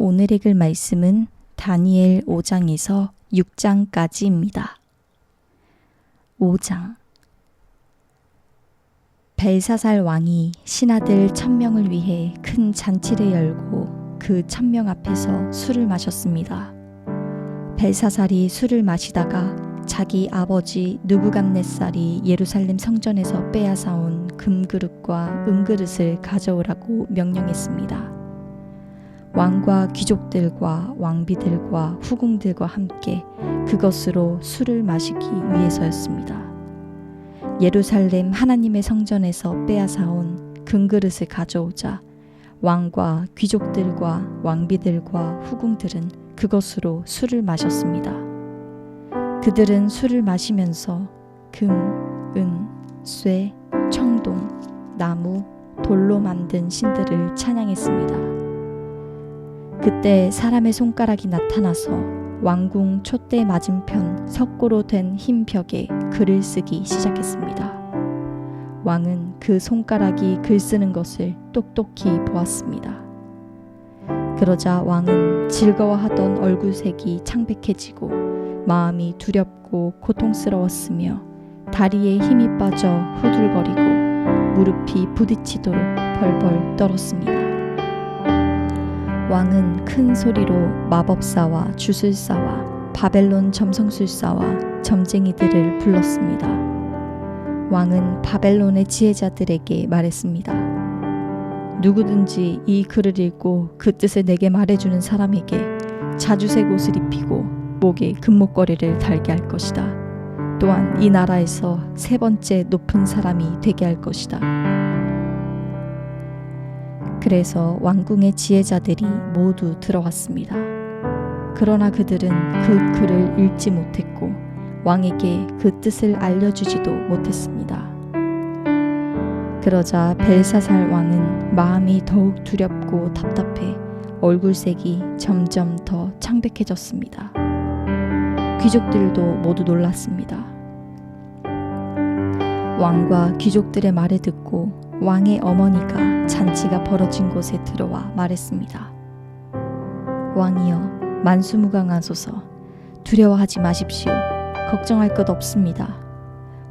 오늘 읽을 말씀은 다니엘 5장에서 6장까지입니다. 5장. 벨사살 왕이 신하들 1000명을 위해 큰 잔치를 열고 그 1000명 앞에서 술을 마셨습니다. 벨사살이 술을 마시다가 자기 아버지 느부갓네살이 예루살렘 성전에서 빼앗아온 금그릇과 은그릇을 가져오라고 명령했습니다. 왕과 귀족들과 왕비들과 후궁들과 함께 그것으로 술을 마시기 위해서였습니다. 예루살렘 하나님의 성전에서 빼앗아온 금그릇을 가져오자 왕과 귀족들과 왕비들과 후궁들은 그것으로 술을 마셨습니다. 그들은 술을 마시면서 금, 은, 쇠, 청동, 나무, 돌로 만든 신들을 찬양했습니다. 그때 사람의 손가락이 나타나서 왕궁 촛대 맞은편 석고로 된 흰 벽에 글을 쓰기 시작했습니다. 왕은 그 손가락이 글 쓰는 것을 똑똑히 보았습니다. 그러자 왕은 즐거워하던 얼굴색이 창백해지고 마음이 두렵고 고통스러웠으며 다리에 힘이 빠져 후들거리고 무릎이 부딪히도록 벌벌 떨었습니다. 왕은 큰 소리로 마법사와 주술사와 바벨론 점성술사와 점쟁이들을 불렀습니다. 왕은 바벨론의 지혜자들에게 말했습니다. 누구든지 이 글을 읽고 그 뜻을 내게 말해주는 사람에게 자주색 옷을 입히고 목에 금목걸이를 달게 할 것이다. 또한 이 나라에서 3번째 높은 사람이 되게 할 것이다. 그래서 왕궁의 지혜자들이 모두 들어왔습니다. 그러나 그들은 그 글을 읽지 못했고 왕에게 그 뜻을 알려주지도 못했습니다. 그러자 벨사살 왕은 마음이 더욱 두렵고 답답해 얼굴색이 점점 더 창백해졌습니다. 귀족들도 모두 놀랐습니다. 왕과 귀족들의 말을 듣고 왕의 어머니가 잔치가 벌어진 곳에 들어와 말했습니다. 왕이여, 만수무강하소서. 두려워하지 마십시오. 걱정할 것 없습니다.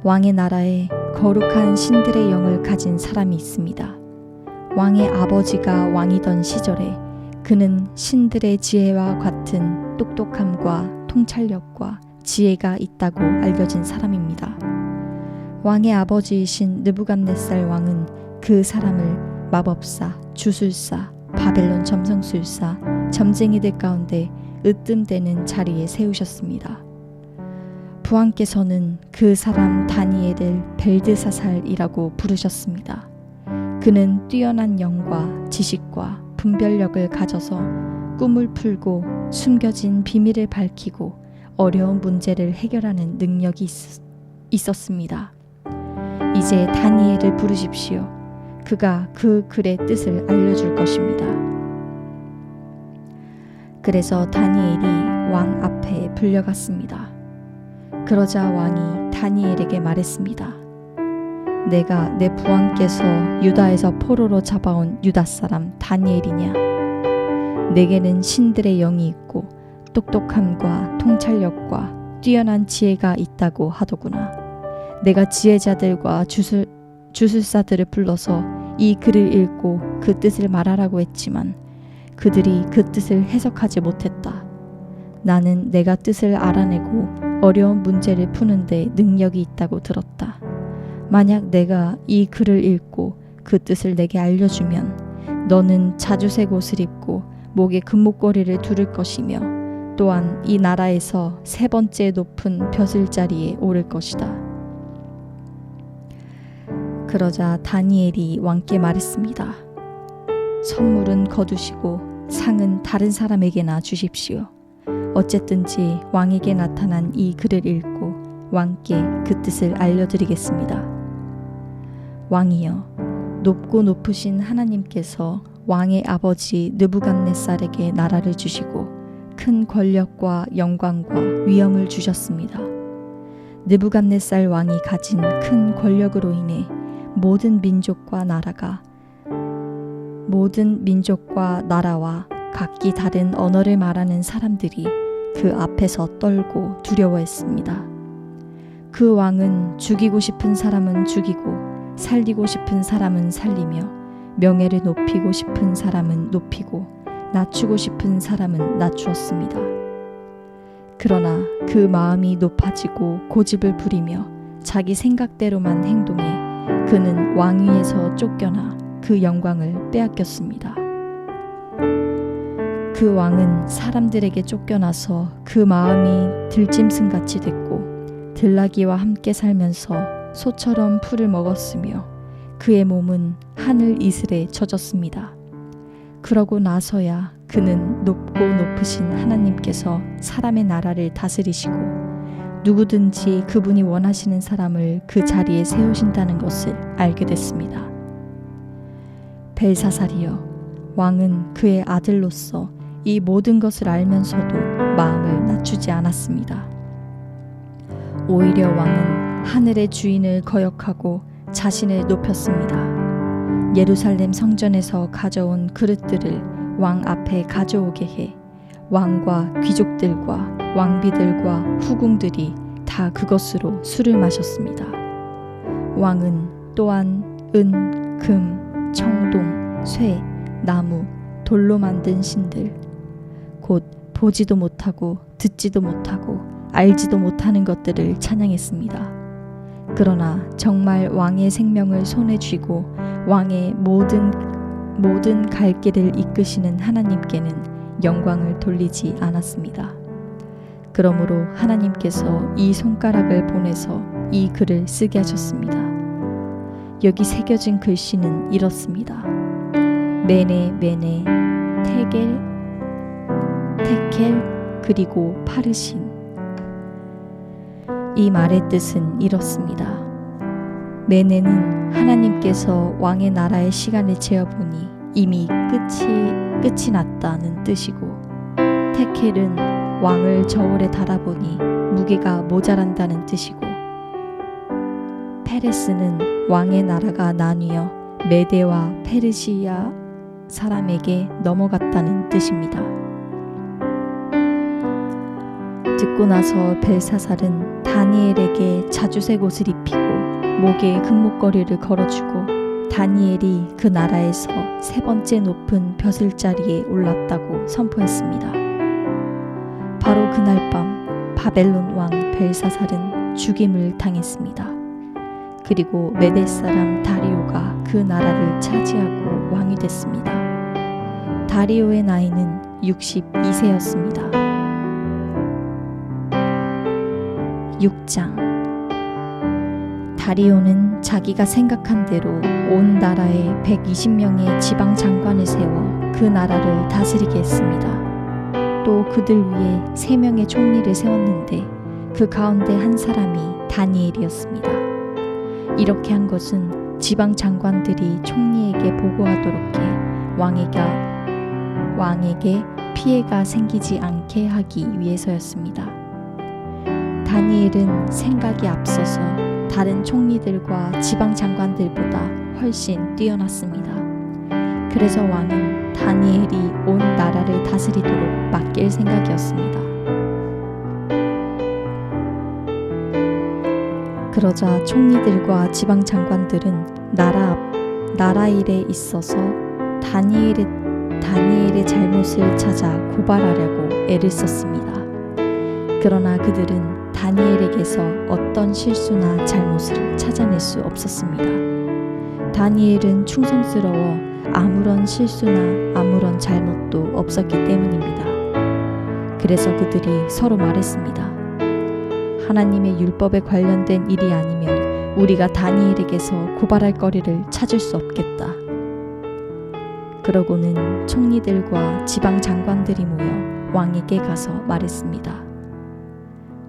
왕의 나라에 거룩한 신들의 영을 가진 사람이 있습니다. 왕의 아버지가 왕이던 시절에 그는 신들의 지혜와 같은 똑똑함과 통찰력과 지혜가 있다고 알려진 사람입니다. 왕의 아버지이신 느부갓네살 왕은 그 사람을 마법사, 주술사, 바벨론 점성술사, 점쟁이들 가운데 으뜸되는 자리에 세우셨습니다. 부왕께서는 그 사람 다니엘을 벨드사살이라고 부르셨습니다. 그는 뛰어난 영과 지식과 분별력을 가져서 꿈을 풀고 숨겨진 비밀을 밝히고 어려운 문제를 해결하는 능력이 있었습니다. 이제 다니엘을 부르십시오. 그가 그 글의 뜻을 알려줄 것입니다. 그래서 다니엘이 왕 앞에 불려갔습니다. 그러자 왕이 다니엘에게 말했습니다. 내가 내 부왕께서 유다에서 포로로 잡아온 유다 사람 다니엘이냐? 내게는 신들의 영이 있고 똑똑함과 통찰력과 뛰어난 지혜가 있다고 하더구나. 내가 지혜자들과 주술사들을 불러서 이 글을 읽고 그 뜻을 말하라고 했지만 그들이 그 뜻을 해석하지 못했다. 나는 내가 뜻을 알아내고 어려운 문제를 푸는데 능력이 있다고 들었다. 만약 내가 이 글을 읽고 그 뜻을 내게 알려주면 너는 자주색 옷을 입고 목에 금목걸이를 두를 것이며 또한 이 나라에서 3번째 높은 벼슬자리에 오를 것이다. 그러자 다니엘이 왕께 말했습니다. 선물은 거두시고 상은 다른 사람에게나 주십시오. 어쨌든지 왕에게 나타난 이 글을 읽고 왕께 그 뜻을 알려드리겠습니다. 왕이여, 높고 높으신 하나님께서 왕의 아버지 느부갓네살에게 나라를 주시고 큰 권력과 영광과 위엄을 주셨습니다. 느부갓네살 왕이 가진 큰 권력으로 인해 모든 민족과 나라와 각기 다른 언어를 말하는 사람들이 그 앞에서 떨고 두려워했습니다. 그 왕은 죽이고 싶은 사람은 죽이고 살리고 싶은 사람은 살리며 명예를 높이고 싶은 사람은 높이고 낮추고 싶은 사람은 낮추었습니다. 그러나 그 마음이 높아지고 고집을 부리며 자기 생각대로만 행동해 그는 왕위에서 쫓겨나 그 영광을 빼앗겼습니다. 그 왕은 사람들에게 쫓겨나서 그 마음이 들짐승같이 됐고 들나귀와 함께 살면서 소처럼 풀을 먹었으며 그의 몸은 하늘 이슬에 젖었습니다. 그러고 나서야 그는 높고 높으신 하나님께서 사람의 나라를 다스리시고 누구든지 그분이 원하시는 사람을 그 자리에 세우신다는 것을 알게 됐습니다. 벨사살이여, 왕은 그의 아들로서 이 모든 것을 알면서도 마음을 낮추지 않았습니다. 오히려 왕은 하늘의 주인을 거역하고 자신을 높였습니다. 예루살렘 성전에서 가져온 그릇들을 왕 앞에 가져오게 해 왕과 귀족들과 왕비들과 후궁들이 다 그것으로 술을 마셨습니다. 왕은 또한 은, 금, 청동, 쇠, 나무, 돌로 만든 신들, 곧 보지도 못하고 듣지도 못하고 알지도 못하는 것들을 찬양했습니다. 그러나 정말 왕의 생명을 손에 쥐고 왕의 모든 갈 길을 이끄시는 하나님께는 영광을 돌리지 않았습니다. 그러므로 하나님께서 이 손가락을 보내서 이 글을 쓰게 하셨습니다. 여기 새겨진 글씨는 이렇습니다. 메네 메네 테켈 그리고 파르신. 이 말의 뜻은 이렇습니다. 메네는 하나님께서 왕의 나라의 시간을 재어보니 이미 끝이 났다는 뜻이고, 테켈은 왕을 저울에 달아보니 무게가 모자란다는 뜻이고, 페레스는 왕의 나라가 나뉘어 메대와 페르시아 사람에게 넘어갔다는 뜻입니다. 듣고 나서 벨사살은 다니엘에게 자주색 옷을 입히고 목에 금목걸이를 걸어주고 다니엘이 그 나라에서 세 번째 높은 벼슬자리에 올랐다고 선포했습니다. 바로 그날 밤 바벨론 왕 벨사살은 죽임을 당했습니다. 그리고 메대 사람 다리오가 그 나라를 차지하고 왕이 됐습니다. 다리오의 나이는 62세였습니다. 6장. 다리오는 자기가 생각한 대로 온 나라에 120명의 지방 장관을 세워 그 나라를 다스리게 했습니다. 또 그들 위에 3명의 총리를 세웠는데 그 가운데 한 사람이 다니엘이었습니다. 이렇게 한 것은 지방 장관들이 총리에게 보고하도록 해 왕에게 피해가 생기지 않게 하기 위해서였습니다. 다니엘은 생각이 앞서서 다른 총리들과 지방 장관들보다 훨씬 뛰어났습니다. 그래서 왕은 다니엘이 온 나라를 다스리도록 맡길 생각이었습니다. 그러자 총리들과 지방 장관들은 나라 일에 있어서 다니엘의 잘못을 찾아 고발하려고 애를 썼습니다. 그러나 그들은 다니엘에게서 어떤 실수나 잘못을 찾아낼 수 없었습니다. 다니엘은 충성스러워 아무런 실수나 아무런 잘못도 없었기 때문입니다. 그래서 그들이 서로 말했습니다. 하나님의 율법에 관련된 일이 아니면 우리가 다니엘에게서 고발할 거리를 찾을 수 없겠다. 그러고는 총리들과 지방 장관들이 모여 왕에게 가서 말했습니다.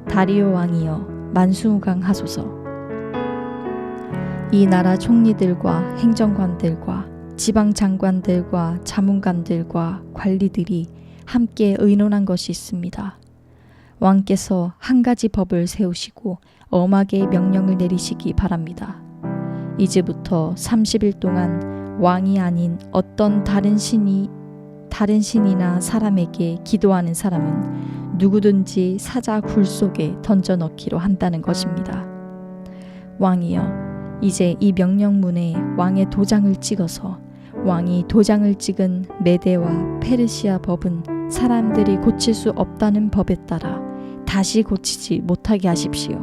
다리오 왕이여, 만수무강하소서. 이 나라 총리들과 행정관들과 지방 장관들과 자문관들과 관리들이 함께 의논한 것이 있습니다. 왕께서 한 가지 법을 세우시고 엄하게 명령을 내리시기 바랍니다. 이제부터 30일 동안 왕이 아닌 어떤 다른 다른 신이나 사람에게 기도하는 사람은 누구든지 사자 굴 속에 던져 넣기로 한다는 것입니다. 왕이여, 이제 이 명령문에 왕의 도장을 찍어서 왕이 도장을 찍은 메대와 페르시아 법은 사람들이 고칠 수 없다는 법에 따라 다시 고치지 못하게 하십시오.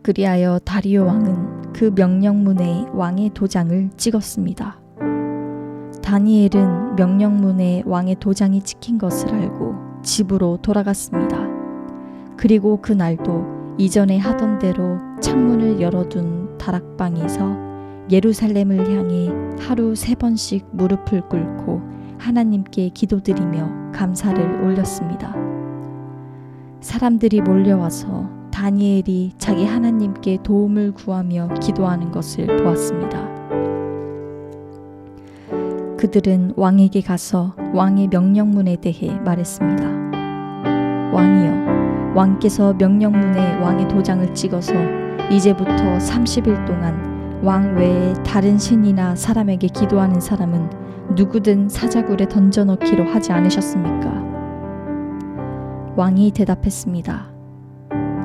그리하여 다리오 왕은 그 명령문에 왕의 도장을 찍었습니다. 다니엘은 명령문에 왕의 도장이 찍힌 것을 알고 집으로 돌아갔습니다. 그리고 그날도 이전에 하던 대로 창문을 열어둔 다락방에서 예루살렘을 향해 하루 3번씩 무릎을 꿇고 하나님께 기도드리며 감사를 올렸습니다. 사람들이 몰려와서 다니엘이 자기 하나님께 도움을 구하며 기도하는 것을 보았습니다. 그들은 왕에게 가서 왕의 명령문에 대해 말했습니다. 왕이여, 왕께서 명령문에 왕의 도장을 찍어서 이제부터 30일 동안 왕 외에 다른 신이나 사람에게 기도하는 사람은 누구든 사자굴에 던져 넣기로 하지 않으셨습니까? 왕이 대답했습니다.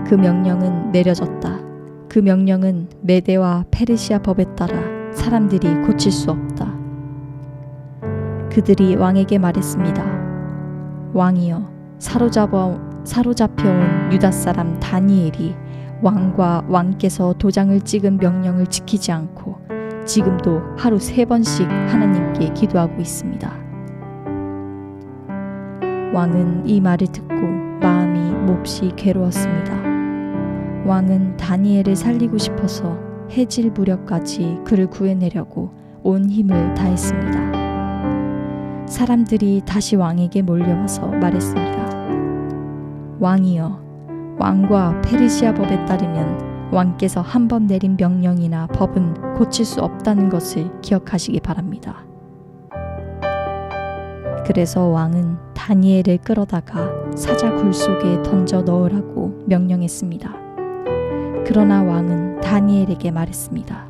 그 명령은 내려졌다. 그 명령은 메대와 페르시아 법에 따라 사람들이 고칠 수 없다. 그들이 왕에게 말했습니다. 왕이여, 사로잡혀온 유다 사람 다니엘이 왕과 왕께서 도장을 찍은 명령을 지키지 않고 지금도 하루 3번씩 하나님께 기도하고 있습니다. 왕은 이 말을 듣고 마음이 몹시 괴로웠습니다. 왕은 다니엘을 살리고 싶어서 해질 무렵까지 그를 구해내려고 온 힘을 다했습니다. 사람들이 다시 왕에게 몰려와서 말했습니다. 왕이여, 왕과 페르시아 법에 따르면 왕께서 한 번 내린 명령이나 법은 고칠 수 없다는 것을 기억하시기 바랍니다. 그래서 왕은 다니엘을 끌어다가 사자 굴 속에 던져 넣으라고 명령했습니다. 그러나 왕은 다니엘에게 말했습니다.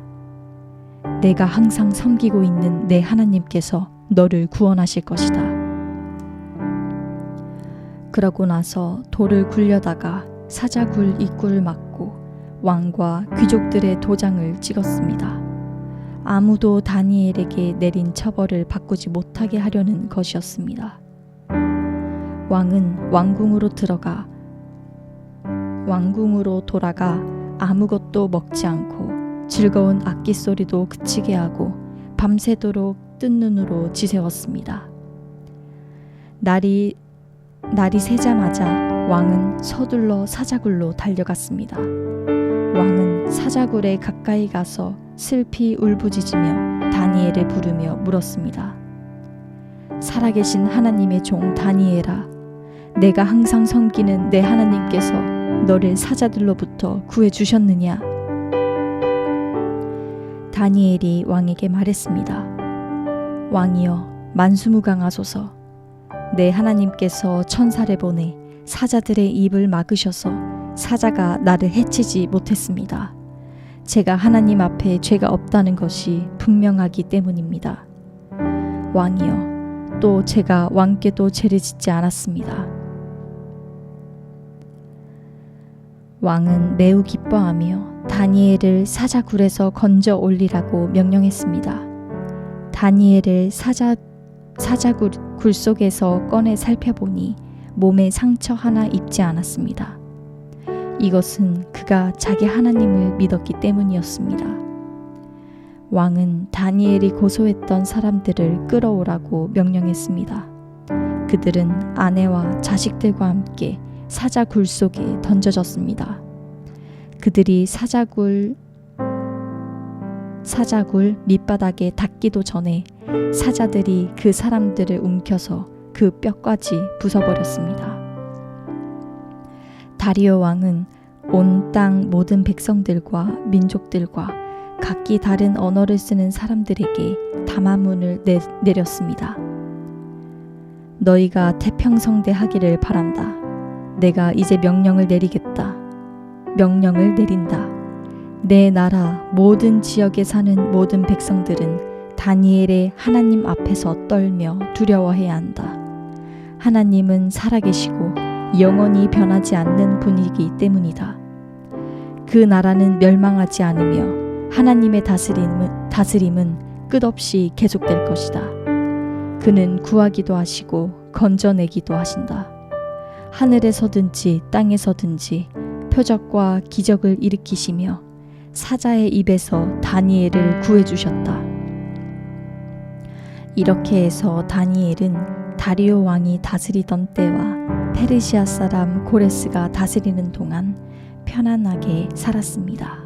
내가 항상 섬기고 있는 내 하나님께서 너를 구원하실 것이다. 그러고 나서 돌을 굴려다가 사자굴 입구를 막고 왕과 귀족들의 도장을 찍었습니다. 아무도 다니엘에게 내린 처벌을 바꾸지 못하게 하려는 것이었습니다. 왕은 왕궁으로 돌아가 아무것도 먹지 않고 즐거운 악기 소리도 그치게 하고 밤새도록 뜬 눈으로 지새웠습니다. 날이 새자마자 왕은 서둘러 사자굴로 달려갔습니다. 왕은 사자굴에 가까이 가서 슬피 울부짖으며 다니엘을 부르며 물었습니다. 살아계신 하나님의 종 다니엘아, 내가 항상 섬기는 내 하나님께서 너를 사자들로부터 구해주셨느냐? 다니엘이 왕에게 말했습니다. 왕이여, 만수무강하소서. 내 하나님께서 천사를 보내 사자들의 입을 막으셔서 사자가 나를 해치지 못했습니다. 제가 하나님 앞에 죄가 없다는 것이 분명하기 때문입니다. 왕이여, 또 제가 왕께도 죄를 짓지 않았습니다. 왕은 매우 기뻐하며 다니엘을 사자굴에서 건져 올리라고 명령했습니다. 다니엘을 사자굴 속에서 꺼내 살펴보니 몸에 상처 하나 입지 않았습니다. 이것은 그가 자기 하나님을 믿었기 때문이었습니다. 왕은 다니엘이 고소했던 사람들을 끌어오라고 명령했습니다. 그들은 아내와 자식들과 함께 사자굴 속에 던져졌습니다. 그들이 사자굴 밑바닥에 닿기도 전에 사자들이 그 사람들을 움켜서 그 뼈까지 부숴버렸습니다. 다리오 왕은 온 땅 모든 백성들과 민족들과 각기 다른 언어를 쓰는 사람들에게 담화문을 내렸습니다. 너희가 태평성대하기를 바란다. 내가 이제 명령을 내리겠다. 명령을 내린다. 내 나라 모든 지역에 사는 모든 백성들은 다니엘의 하나님 앞에서 떨며 두려워해야 한다. 하나님은 살아계시고 영원히 변하지 않는 분이기 때문이다. 그 나라는 멸망하지 않으며 하나님의 다스림은 끝없이 계속될 것이다. 그는 구하기도 하시고 건져내기도 하신다. 하늘에서든지 땅에서든지 표적과 기적을 일으키시며 사자의 입에서 다니엘을 구해주셨다. 이렇게 해서 다니엘은 다리오 왕이 다스리던 때와 페르시아 사람 고레스가 다스리는 동안 편안하게 살았습니다.